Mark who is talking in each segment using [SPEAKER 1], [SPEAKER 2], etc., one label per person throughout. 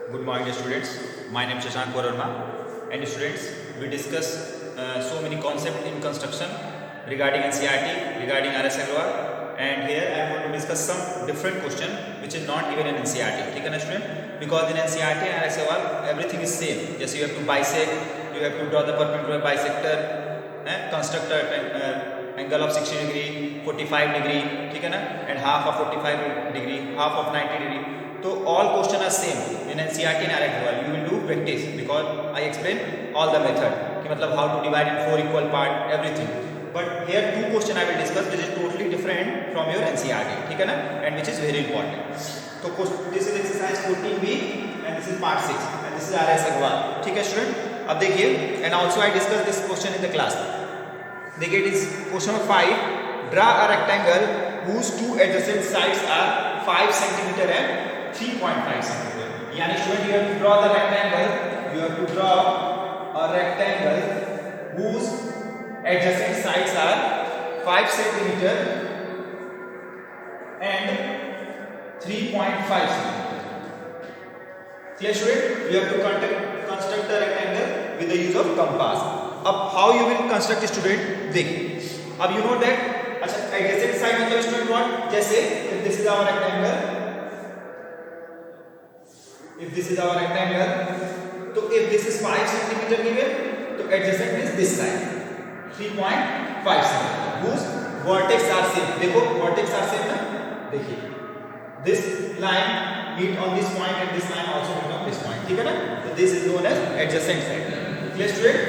[SPEAKER 1] Good morning, students. My name is Shashank Varma. And students, we discuss so many concepts in construction regarding NCERT, regarding RS Agrawal, and here I am going to discuss some different question which is not given in NCERT. ठीक है ना student? Because in NCERT and RS Agrawal everything is same. Just you have to bisect, you have to draw the perpendicular bisector, construct an angle of 60 degree, 45 degree, ठीक है ना? And half of 45 degree, half of 90 degree. So all question are same in NCERT and RS Agrawal. You will do practice because I explain all the method. कि मतलब how to divide in 4 equal part, everything. But here two question I will discuss which is totally different from your NCERT. ठीक है ना? And which is very important. So this is exercise 14B and this is part 6 and this is RS Agrawal. ठीक है student? अब देखिए and also I discuss this question in the class. देखिए it is question number 5. Draw a rectangle whose two adjacent sides are 5 cm and 3.5 cm. यानी student you have to draw the rectangle. You have to draw a rectangle whose adjacent sides are 5 cm and 3.5 cm. Clear student? You have to construct the rectangle with the use of compass. अब how you will construct student? देखिए. अब you know that अच्छा adjacent side मतलब student what? जैसे if this is our rectangle. If this is our rectangle, तो if this is 5 cm given, तो adjacent is this side 3.5 cm. Whose vertex are same. देखो vertex are same ना? देखिए this line meet on this point and this line also meet on this point. ठीक है ना? तो this is known as adjacent side. Clear student?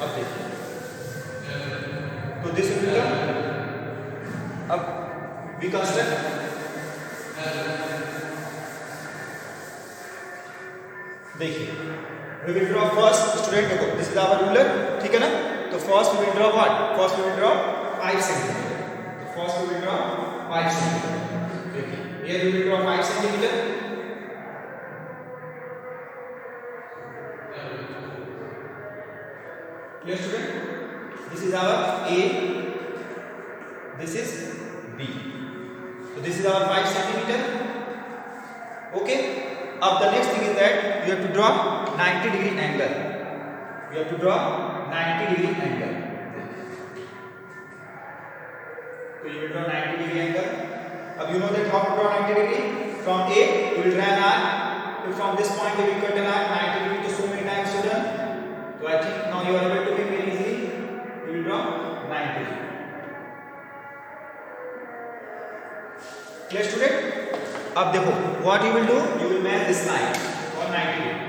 [SPEAKER 1] अब देखिए. तो this will become. अब we construct. देखिए we will draw first student देखो this is our ruler ठीक है ना तो first we will draw what first we will draw 5 cm तो first we will draw 5 cm देखिए here we will draw 5 cm clear student this is our A this is B so this is our 5 cm okay. अब the next thing is that you have to draw 90 degree angle. You have to draw 90 degree angle. So you will draw 90 degree angle. अब you know that how to draw 90 degree. From A you will draw an arc. So from this point you will cut an arc 90 degree to so many times so done. So I think now you are able to make very easily. You will draw 90 degree. Clear student? अब देखो what you will do you will match this line for 90 degree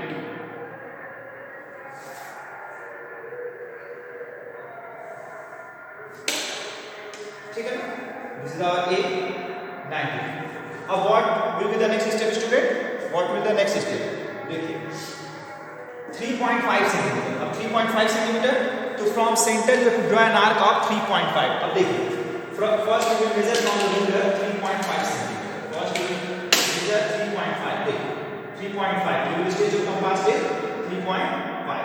[SPEAKER 1] ठीक है ना this is our A 90 अब what will be the next step student what will the next step देखिए 3.5 cm अब 3.5 cm तो from center you have to draw an arc of 3.5 अब देखिए first we will measure from the ruler 3.5 cm first we will 3.5 देखिए 3.5 you will stage your compass with 3.5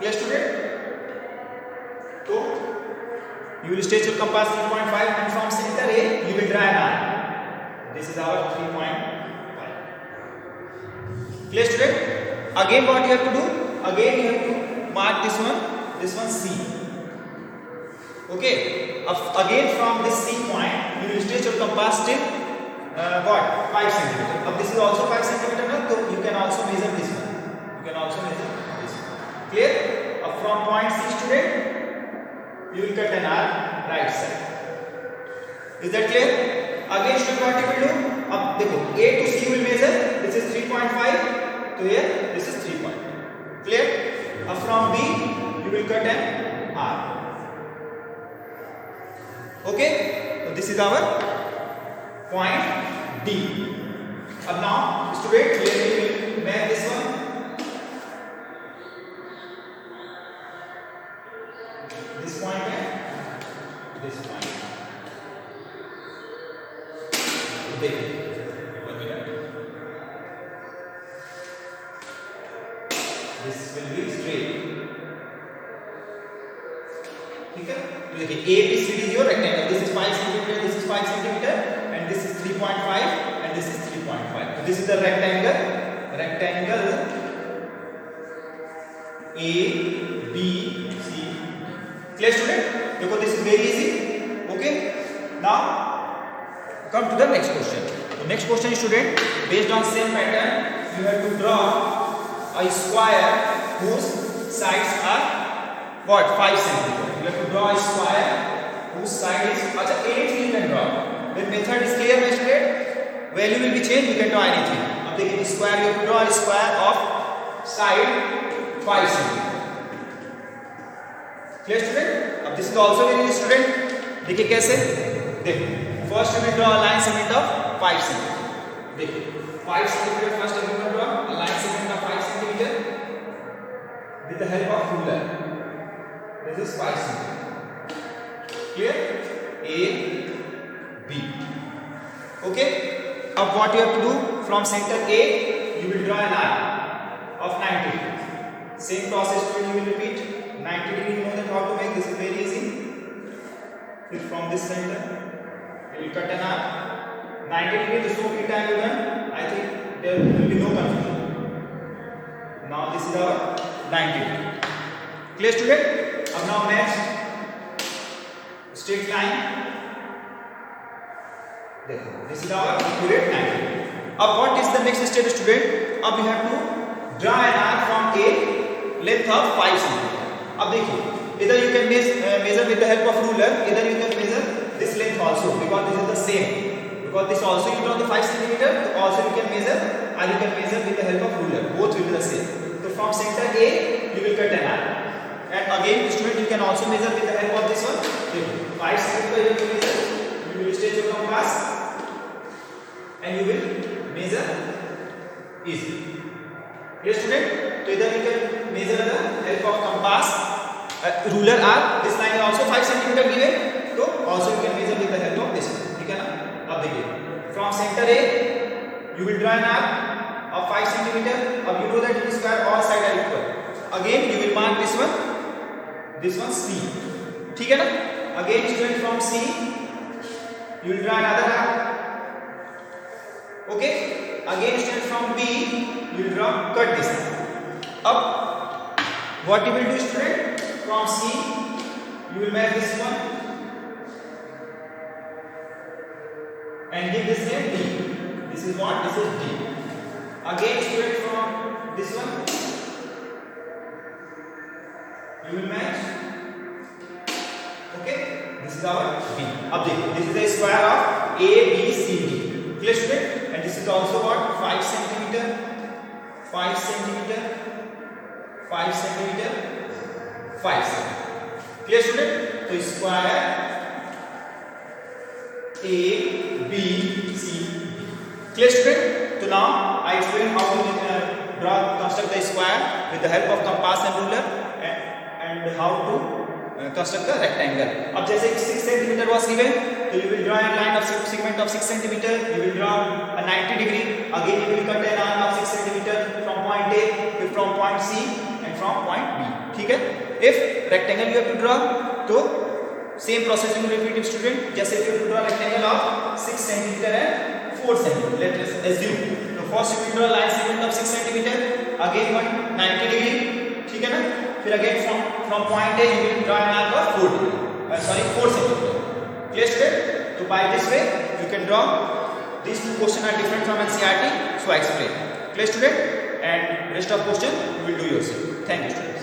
[SPEAKER 1] clear student तो you will stage your compass 3.5 and from center A you will draw an arc this is our 3.5 clear student again what you have to do again you have to mark this one C okay again from this C point you will stage your compass till what 5 cm. अब this is also 5 cm ना तो you can also measure this one. You can also measure this one. Clear? अब from point C student you will cut an arc right side. Is that clear? Again student what you will do? अब देखो A to C will measure. This is 3.5. तो here this is 3.5. Clear? अब from B you will cut an arc. Okay? So this is our point D. अब now student here we will make this one. This point and this point. देखिए 1 minute. This will be straight. ठीक है तो देखिए ABCD is your rectangle. This is 5 cm. This is 5 cm. And this is 3.5 and this is 3.5. So this is the rectangle rectangle A B C. Clear student? देखो this is very easy. Okay. Now come to the next question. The next question, student, based on same pattern, you have to draw a square whose sides are what? 5 centimeter. You have to draw a square whose side is. अच्छा, anything you can draw. When method is clear, my student, value will be changed. You can draw anything. अब देखिए square, you have to draw a square of side 5 centimeter. Clear student? अब this is also very easy student. देखिए कैसे? देखो. First you will draw a line segment of 5 centimeter. देखिए 5 centimeter first you will draw a line segment of 5 centimeter with the help of ruler. This is 5 centimeter. Clear? A, B. Okay. Now what you have to do, from center A you will draw a line of 90 degree. Same process you will repeat. 90 degree, you know that how to make. This is very easy. From this center you will cut an arc 90 degree. This so many times you done, I think there will be no confusion. Now this is our 90 degree. Clear student? अब now match straight line. देखो, this is our accurate 90 degree. अब what is the next step, student? अब you have to draw an arc from A, length of 5 centimeter. अब देखिए, either you can measure with the help of ruler, either you can measure this length also, because this is the same. Because this also you draw the 5 centimeter, also you can measure, or you can measure with the help of ruler. Both will be the same. So from center A, you will cut an arc. And again, student, you can also measure with the help of this one. 5 centimeter you will measure. You will stretch your compass, and you will measure easily. Clear student? So either you can measure the help of compass, ruler arc. This line is also 5 centimeter given. So also you can measure with the help of this one. ठीक है ना? अब देखिए, from center A, you will draw an arc of 5 centimeter. अब you know that in square all sides are equal. Again you will mark this one C. ठीक है ना? Again student, from C you will draw another arc. Okay. Again student, from B you will cut this arc. Up what you will do, student? From C you will make this one and give this name D. This is what? This is D. Again student, from this one you will match. Okay. This is our B. अब देखिए, this is the square of A, B, C, D. Clear student? And this is also what? 5 centimeter, 5 centimeter, 5 centimeter, 5 centimeter. Clear student? So square A, B, C, D. Clear student? So now I explain how to construct the square with the help of compass and ruler, and how to construct the rectangle. अब जैसे 6 centimeter was given, so you will draw a line of segment of 6 centimeter. You will draw a 90 degree. Again you will cut an arc of 6 centimeter from point A, from point C, and from point B. ठीक है? If rectangle you have to draw, तो same process you will repeat it, student. जैसे if you have to draw rectangle of 6 centimeter and 4 centimeter. Let us assume. So first you will draw line segment of 6 centimeter. Again 190 degree. ठीक है ना? फिर again from point A you will draw an arc of 4 centimeter. Clear student? So by this way you can draw. These two questions are different from NCERT, so I explain. Clear student? And rest of question you will do yourself. Thank you students.